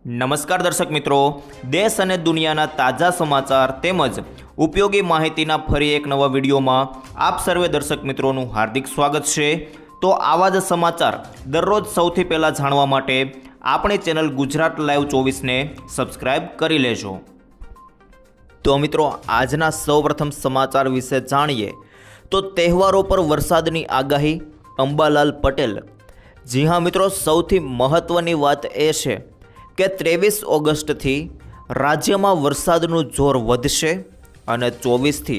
નમસ્કાર દર્શક મિત્રો, દેશ અને દુનિયાના તાજા સમાચાર તેમજ ઉપયોગી માહિતીના ફરી એક નવા વિડીયોમાં આપ સર્વે દર્શક મિત્રોનું હાર્દિક સ્વાગત છે। તો આવા જ સમાચાર દરરોજ સૌથી પહેલાં જાણવા માટે આપણી ચેનલ ગુજરાત લાઈવ 24ને સબસ્ક્રાઈબ કરી લેજો। તો મિત્રો, આજના સૌપ્રથમ સમાચાર વિશે જાણીએ તો તહેવારો પર વરસાદની આગાહી, અંબાલાલ પટેલ। જી હા મિત્રો, સૌથી મહત્ત્વની વાત એ છે કે 23 ઓગસ્ટથી રાજ્યમાં વરસાદનું જોર વધશે અને 24થી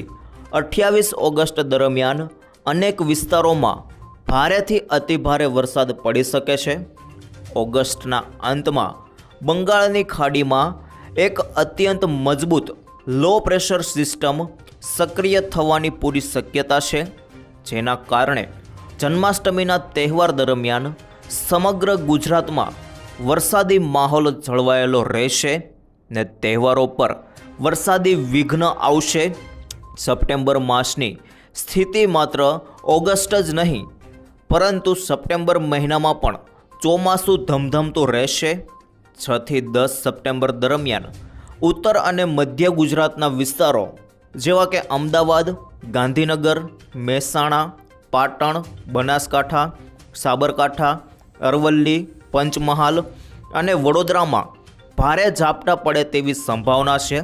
28 ઓગસ્ટ દરમિયાન અનેક વિસ્તારોમાં ભારેથી અતિભારે વરસાદ પડી શકે છે। ઓગસ્ટના અંતમાં બંગાળની ખાડીમાં એક અત્યંત મજબૂત લો પ્રેશર સિસ્ટમ સક્રિય થવાની પૂરી શક્યતા છે, જેના કારણે જન્માષ્ટમીના તહેવાર દરમિયાન સમગ્ર ગુજરાતમાં વરસાદી માહોલ જળવાયેલો રહેશે ને તહેવારો પર વરસાદી વિઘ્ન આવશે। સપ્ટેમ્બર માસની સ્થિતિ માત્ર ઓગસ્ટ જ નહીં પરંતુ સપ્ટેમ્બર મહિનામાં પણ ચોમાસું ધમધમતું રહેશે। 6 થી 10 સપ્ટેમ્બર દરમિયાન ઉત્તર અને મધ્ય ગુજરાતના વિસ્તારો જેવા કે અમદાવાદ, ગાંધીનગર, મહેસાણા, પાટણ, બનાસકાંઠા, સાબરકાંઠા, અરવલ્લી, પંચમહાલ અને વડોદરામાં ભારે ઝાપટા પડે તેવી સંભાવના છે।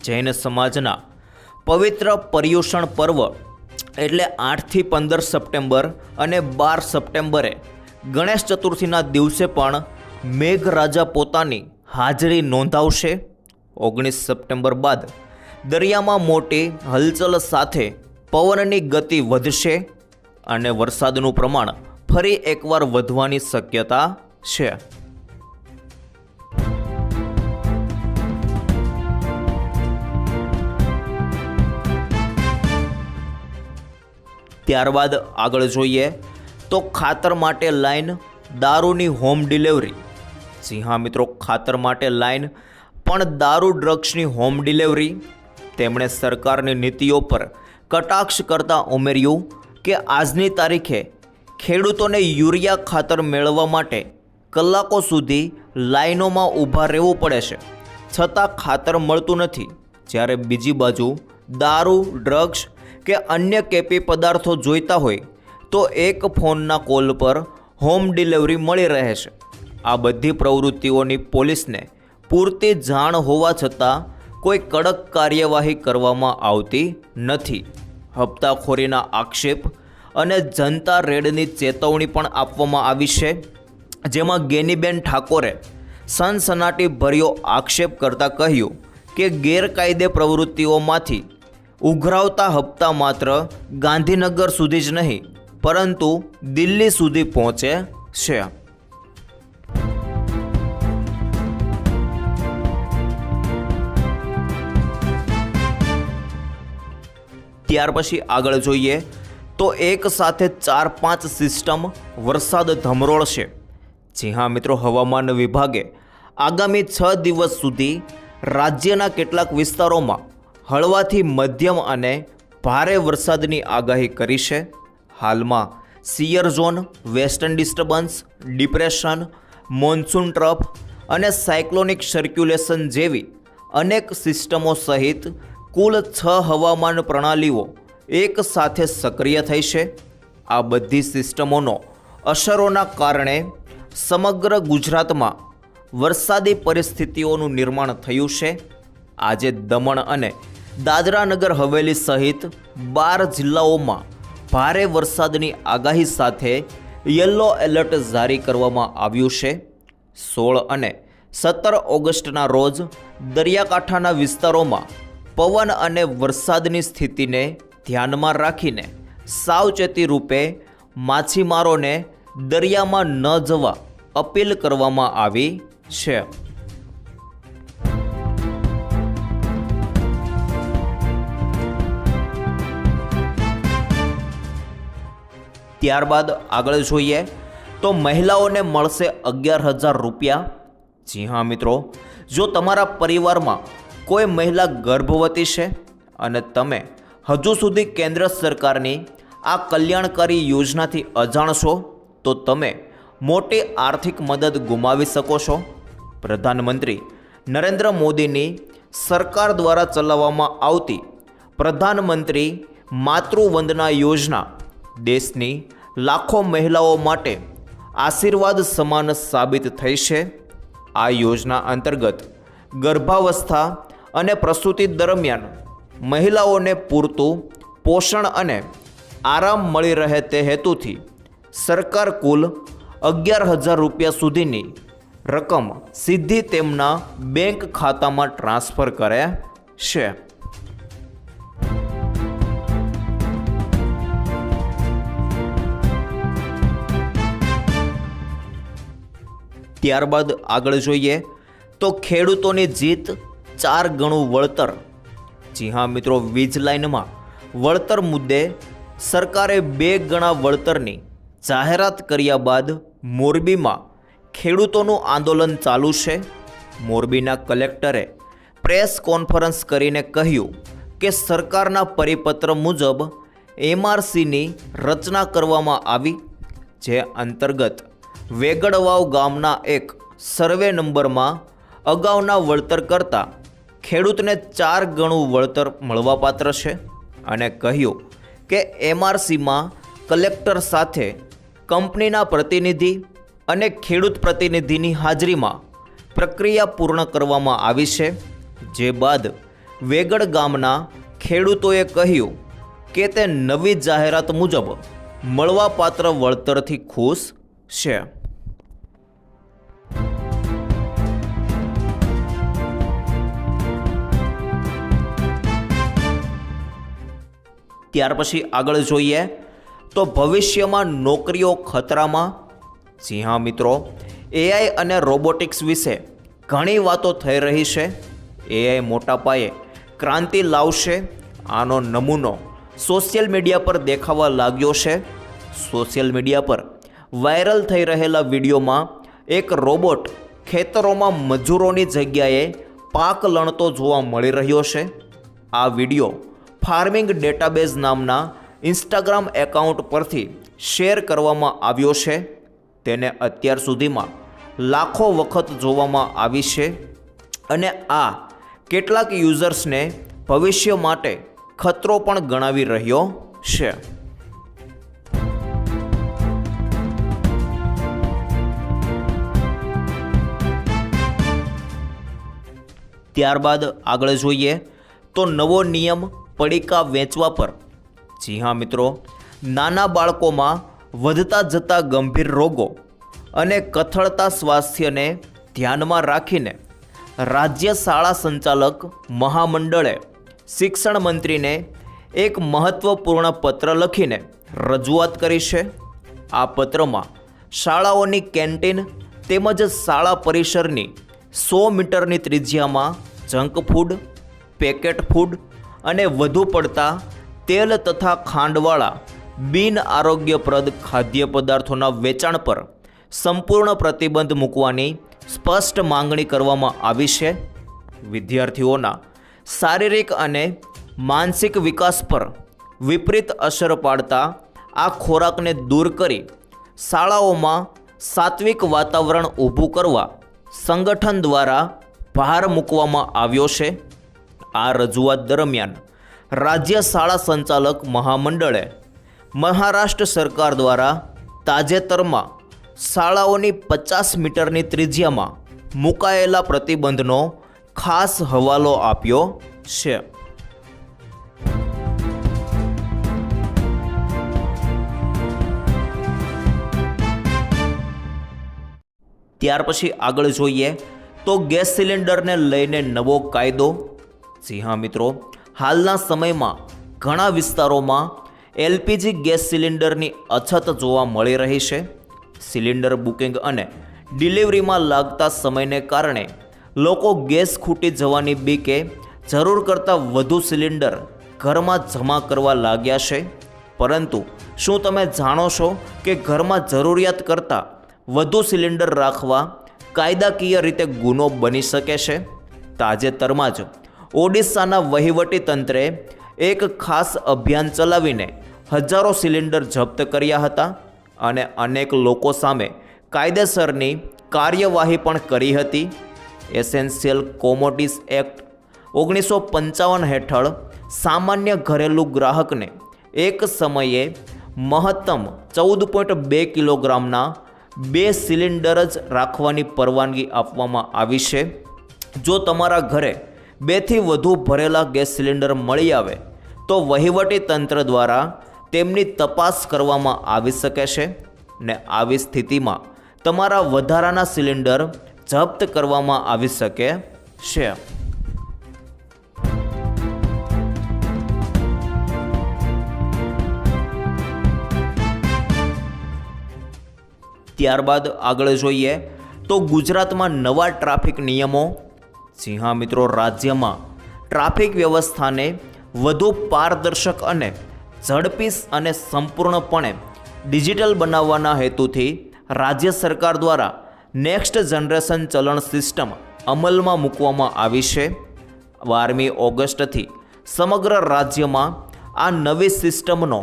જૈન સમાજના પવિત્ર પર્યુષણ પર્વ એટલે 8 થી 15 સપ્ટેમ્બર અને 12 સપ્ટેમ્બરે ગણેશ ચતુર્થીના દિવસે પણ મેઘરાજા પોતાની હાજરી નોંધાવશે। 19 સપ્ટેમ્બર બાદ દરિયામાં મોટી હલચલ સાથે પવનની ગતિ વધશે અને વરસાદનું પ્રમાણ ફરી એકવાર વધવાની શક્યતા છે। ત્યારબાદ આગળ જોઈએ તો ખાતર માટે લાઈન, દારૂની હોમ ડિલિવરી। જી હા મિત્રો, ખાતર માટે લાઈન પણ દારૂ ડ્રગ્સની હોમ ડિલિવરી। તેમણે સરકારની નીતિઓ પર કટાક્ષ કરતા ઉમેર્યું કે આજની તારીખે ખેડૂતોને યુરિયા ખાતર મેળવવા માટે કલાકો સુધી લાઈનોમાં ઊભા રહેવું પડે છે, છતાં ખાતર મળતું નથી। જ્યારે બીજી બાજુ દારૂ, ડ્રગ્સ કે અન્ય કેપી પદાર્થો જોઈતા હોય તો એક ફોનના કોલ પર હોમ ડિલિવરી મળી રહે છે। આ બધી પ્રવૃત્તિઓની પોલીસને પૂરતી જાણ હોવા છતાં કોઈ કડક કાર્યવાહી કરવામાં આવતી નથી। હપ્તાખોરીના આક્ષેપ અને જનતા રેડની ચેતવણી પણ આપવામાં આવી છે, જેમાં ગેનીબેન ઠાકોરે સનસનાટી ભર્યો આક્ષેપ કરતાં કહ્યું કે ગેરકાયદે પ્રવૃત્તિઓમાંથી ઉઘરાવતા હપ્તા માત્ર ગાંધીનગર સુધી જ નહીં પરંતુ દિલ્હી સુધી પહોંચે છે। ત્યાર પછી આગળ જોઈએ તો એક સાથે 4-5 સિસ્ટમ વરસાદ ધમરોળશે। જી હા મિત્રો, હવામાન વિભાગે આગામી 6 દિવસ સુધી રાજ્યના કેટલાક વિસ્તારોમાં હળવાથી મધ્યમ અને ભારે વરસાદની આગાહી કરી છે। હાલમાં shear zone, western disturbance, depression, monsoon trough અને સાયક્લોનિક સર્ક્યુલેશન જેવી અનેક સિસ્ટમો સહિત કુલ 6 હવામાન પ્રણાલીઓ એક સાથે સક્રિય થઈ છે। આ બધી સિસ્ટમોનો અસરોના કારણે સમગ્ર ગુજરાતમાં વરસાદી પરિસ્થિતિઓનું નિર્માણ થયું છે। આજે દમણ અને દાદરા નગર હવેલી સહિત 12 જિલ્લાઓમાં ભારે વરસાદની આગાહી સાથે યલો એલર્ટ જારી કરવામાં આવ્યું છે। 16 અને 17 ઓગસ્ટના રોજ દરિયાકાંઠાના વિસ્તારોમાં પવન અને વરસાદની સ્થિતિને ધ્યાનમાં રાખીને સાવચેતી રૂપે માછીમારોને દરિયામાં ન જવા અપીલ કરવામાં આવી છે। ત્યારબાદ આગળ જોઈએ તો મહિલાઓને મળશે 11,000 રૂપિયા। જી હા મિત્રો, જો તમારા પરિવારમાં કોઈ મહિલા ગર્ભવતી છે અને તમે હજુ સુધી કેન્દ્ર સરકારની આ કલ્યાણકારી યોજનાથી અજાણ છો તો તમે મોટી આર્થિક મદદ ગુમાવી શકો છો। પ્રધાનમંત્રી નરેન્દ્ર મોદીની સરકાર દ્વારા ચલાવવામાં આવતી પ્રધાનમંત્રી માતૃવંદના યોજના દેશની લાખો મહિલાઓ માટે આશીર્વાદ સમાન સાબિત થઈ છે. આ યોજના અંતર્ગત ગર્ભાવસ્થા અને પ્રસૂતિ દરમિયાન મહિલાઓને પૂરતું પોષણ અને આરામ મળી રહે તે હેતુથી સરકાર કુલ 11,000 રૂપિયા સુધીની રકમ સીધી તેમના બેંક ખાતામાં ટ્રાન્સફર કરે છે. ત્યારબાદ આગળ જોઈએ તો ખેડૂતોની જીત 4 ગણું વળતર. જી હા મિત્રો, વીજ લાઇનમાં વળતર મુદ્દે સરકારે 2 ગણા વળતરની જાહેરાત કર્યા બાદ મોરબીમાં ખેડૂતોનું આંદોલન ચાલુ છે. મોરબીના કલેક્ટરે પ્રેસ કોન્ફરન્સ કરીને કહ્યું કે સરકારના પરિપત્ર મુજબ MRCની રચના કરવામાં આવી, જે અંતર્ગત વેગડવાવ ગામના એક સર્વે નંબરમાં અગાઉના વળતર કરતાં ખેડૂતને 4 ગણું વળતર મળવાપાત્ર છે અને કહ્યું કે MRCમાં કલેક્ટર સાથે કંપનીના પ્રતિનિધિ અને ખેડૂત પ્રતિનિધિની હાજરીમાં પ્રક્રિયા પૂર્ણ કરવામાં આવી છે. જે બાદ વેગડ ગામના ખેડૂતોએ કહ્યું કે તે નવી જાહેરાત મુજબ મળવાપાત્ર વળતરથી ખુશ છે. ત્યાર પછી આગળ જોઈએ તો ભવિષ્યમાં નોકરીઓ ખતરામાં. જી હા મિત્રો, AI અને રોબોટિક્સ વિશે ઘણી વાતો થઈ રહી છે. AI મોટા પાયે ક્રાંતિ લાવશે, આનો નમૂનો સોશિયલ મીડિયા પર દેખાવા લાગ્યો છે. સોશિયલ મીડિયા પર વાયરલ થઈ રહેલા વિડીયોમાં એક રોબોટ ખેતરોમાં મજૂરોની જગ્યાએ પાક લણતો જોવા મળી રહ્યો છે. આ વિડીયો ફાર્મિંગ ડેટાબેઝ નામના ઇન્સ્ટાગ્રામ એકાઉન્ટ પરથી શેર કરવામાં આવ્યો છે. તેને અત્યાર સુધીમાં લાખો વખત જોવામાં આવી છે અને આ કેટલાક યુઝર્સને ભવિષ્ય માટે ખતરો પણ ગણાવી રહ્યો છે. ત્યારબાદ આગળ જોઈએ તો નવો નિયમ પડીકા વેચવા પર. જી હા મિત્રો, નાના બાળકોમાં વધતા જતા ગંભીર રોગો અને કથળતા સ્વાસ્થ્યને ધ્યાનમાં રાખીને રાજ્ય શાળા સંચાલક મહામંડળે શિક્ષણ મંત્રીને એક મહત્વપૂર્ણ પત્ર લખીને રજૂઆત કરી છે. આ પત્રમાં શાળાઓની કેન્ટીન તેમજ શાળા પરિસરની 100 મીટરની ત્રિજ્યામાં જંક ફૂડ, પેકેટ ફૂડ અને વધુ પડતા તેલ તથા ખાંડવાળા બિન આરોગ્યપ્રદ ખાદ્ય પદાર્થોના વેચાણ પર સંપૂર્ણ પ્રતિબંધ મૂકવાની સ્પષ્ટ માંગણી કરવામાં આવી છે. વિદ્યાર્થીઓના શારીરિક અને માનસિક વિકાસ પર વિપરીત અસર પાડતા આ ખોરાકને દૂર કરી શાળાઓમાં સાત્વિક વાતાવરણ ઊભું કરવા સંગઠન દ્વારા ભાર મૂકવામાં આવ્યો છે. આ રજૂઆત દરમિયાન રાજ્ય શાળા સંચાલક મહામંડળે મહારાષ્ટ્ર સરકાર દ્વારા તાજેતરમાં શાળાઓની 50 મીટરની ત્રિજ્યામાં મુકાયેલા પ્રતિબંધનો ખાસ હવાલો આપ્યો છે. ત્યાર પછી આગળ જોઈએ તો ગેસ સિલિન્ડરને લઈને નવો કાયદો. જી હા મિત્રો, હાલના સમયમાં ઘણા વિસ્તારોમાં LPG ગેસ સિલિન્ડરની અછત જોવા મળી રહી છે. સિલિન્ડર બુકિંગ અને ડિલિવરીમાં લાગતા સમયને કારણે લોકો ગેસ ખૂટી જવાની બીકે જરૂર કરતાં વધુ સિલિન્ડર ઘરમાં જમા કરવા લાગ્યા છે. પરંતુ શું તમે જાણો છો કે ઘરમાં જરૂરિયાત કરતાં વધુ સિલિન્ડર રાખવા કાયદાકીય રીતે ગુનો બની શકે છે? તાજેતરમાં જ ઓડિશાના વહીવટી તંત્રે એક ખાસ અભિયાન ચલાવીને હજારો સિલિન્ડર જપ્ત કર્યા હતા અને અનેક લોકો સામે કાયદેસરની કાર્યવાહી પણ કરી હતી. એસેન્શિયલ કોમોડિટીઝ એક્ટ 1955 હેઠળ સામાન્ય ઘરેલું ગ્રાહકને એક સમયે મહત્તમ 14.2 કિલોગ્રામના 2 સિલિન્ડર જ રાખવાની પરવાનગી આપવામાં આવી છે. જો તમારા ઘરે 2થી વધુ ભરેલા ગેસ સિલિન્ડર મળી આવે તો વહીવટી તંત્ર દ્વારા તેમની તપાસ કરવામાં આવી શકે છે ને આવી સ્થિતિમાં તમારા વધારાના સિલિન્ડર જપ્ત કરવામાં આવી શકે છે. ત્યારબાદ આગળ જોઈએ તો ગુજરાતમાં નવા ટ્રાફિક નિયમો. જી હા મિત્રો, રાજ્યમાં ટ્રાફિક વ્યવસ્થાને વધુ પારદર્શક અને ઝડપી અને સંપૂર્ણપણે ડિજિટલ બનાવવાના હેતુથી રાજ્ય સરકાર દ્વારા નેક્સ્ટ જનરેશન ચલણ સિસ્ટમ અમલમાં મૂકવામાં આવી છે. 12મી ઓગસ્ટથી સમગ્ર રાજ્યમાં આ નવી સિસ્ટમનો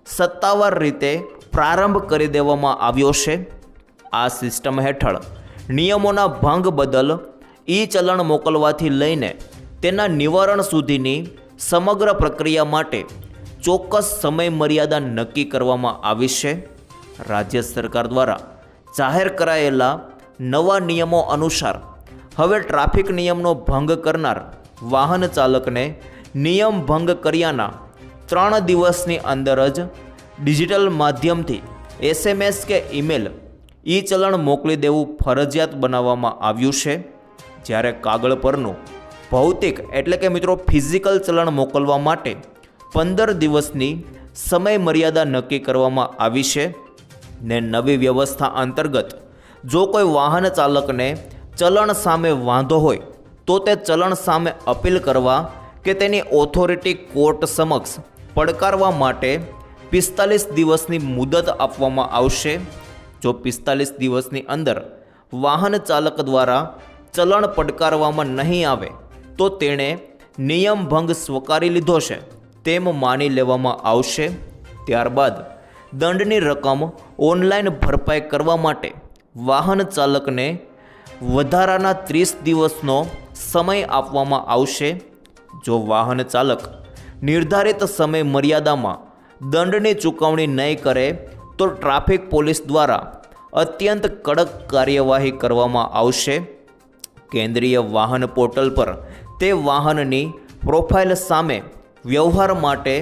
સત્તાવાર રીતે પ્રારંભ કરી દેવામાં આવ્યો છે. આ સિસ્ટમ હેઠળ નિયમોના ભંગ બદલ ઈ ચલણ મોકલવાથી લઈને તેના નિવારણ સુધીની સમગ્ર પ્રક્રિયા માટે ચોક્કસ સમય મર્યાદા નક્કી કરવામાં આવી છે. રાજ્ય સરકાર દ્વારા જાહેર કરાયેલા નવા નિયમો અનુસાર હવે ટ્રાફિક નિયમનો ભંગ કરનાર વાહન ચાલકને નિયમ ભંગ કર્યાના 3 દિવસની અંદર જ ડિજિટલ માધ્યમથી SMS કે ઈમેલ ઈ ચલણ મોકલી દેવું ફરજિયાત બનાવવામાં આવ્યું છે. જ્યારે કાગળ પરનું ભૌતિક એટલે કે મિત્રો ફિઝિકલ ચલણ મોકલવા માટે 15 દિવસની સમય મર્યાદા નક્કી કરવામાં આવી છે. ને નવી વ્યવસ્થા અંતર્ગત જો કોઈ વાહન ચાલકને ચલણ સામે વાંધો હોય તો તે ચલણ સામે અપીલ કરવા કે તેની ઓથોરિટી કોર્ટ સમક્ષ પડકારવા માટે 45 દિવસની મુદત આપવામાં આવશે. જો 45 દિવસની અંદર વાહન ચાલક દ્વારા ચલણ પડકારવામાં નહીં આવે તો તેણે નિયમ ભંગ સ્વીકારી લીધો છે તેમ માની લેવામાં આવશે. ત્યારબાદ દંડની રકમ ઓનલાઈન ભરપાઈ કરવા માટે વાહન ચાલકને વધારાના 30 દિવસનો સમય આપવામાં આવશે. જો વાહન ચાલક નિર્ધારિત સમય મર્યાદામાં દંડની ચૂકવણી નહીં કરે તો ટ્રાફિક પોલીસ દ્વારા અત્યંત કડક કાર્યવાહી કરવામાં આવશે. કેન્દ્રીય વાહન પોર્ટલ પર તે વાહનની પ્રોફાઇલ સામે વ્યવહાર માટે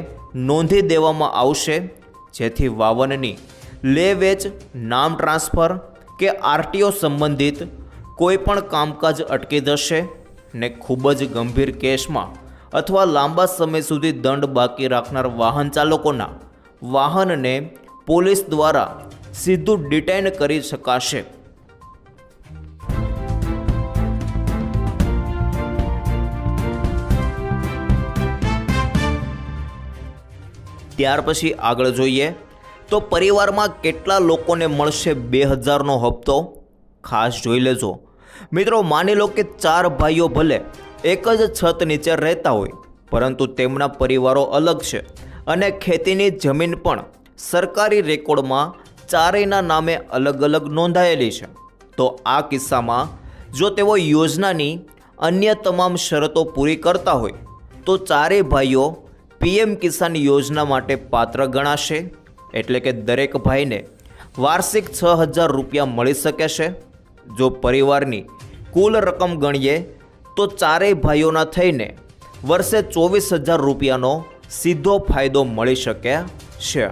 નોંધી દેવામાં આવશે, જેથી વાહનની લે વેચ, નામ ટ્રાન્સફર કે RTO સંબંધિત કોઈ પણ કામકાજ અટકી જશે ને ખૂબ જ ગંભીર કેસમાં અથવા લાંબા સમય સુધી દંડ બાકી રાખનાર વાહન ચાલકોના વાહનને પોલીસ દ્વારા સીધું ડિટેઇન કરી શકાશે. ત્યાર પછી આગળ જોઈએ તો પરિવારમાં કેટલા લોકોને મળશે 2000નો હપ્તો? ખાસ જોઈ લેજો મિત્રો. માની લો કે 4 ભાઈઓ ભલે એક જ છત નીચે રહેતા હોય, પરંતુ તેમના પરિવારો અલગ છે અને ખેતીની જમીન પણ સરકારી રેકોર્ડમાં ચારેયના નામે અલગ અલગ નોંધાયેલી છે. તો આ કિસ્સામાં જો તેઓ યોજનાની અન્ય તમામ શરતો પૂરી કરતા હોય તો ચારેય ભાઈઓ PM કિસાન યોજના માટે પાત્ર ગણાશે. એટલે કે દરેક ભાઈને વાર્ષિક 6000 રૂપિયા મળી શકે છે. જો પરિવારની કુલ રકમ ગણીએ તો ચારેય ભાઈઓના થઈને વર્ષે 24000 રૂપિયાનો સીધો ફાયદો મળી શકે છે.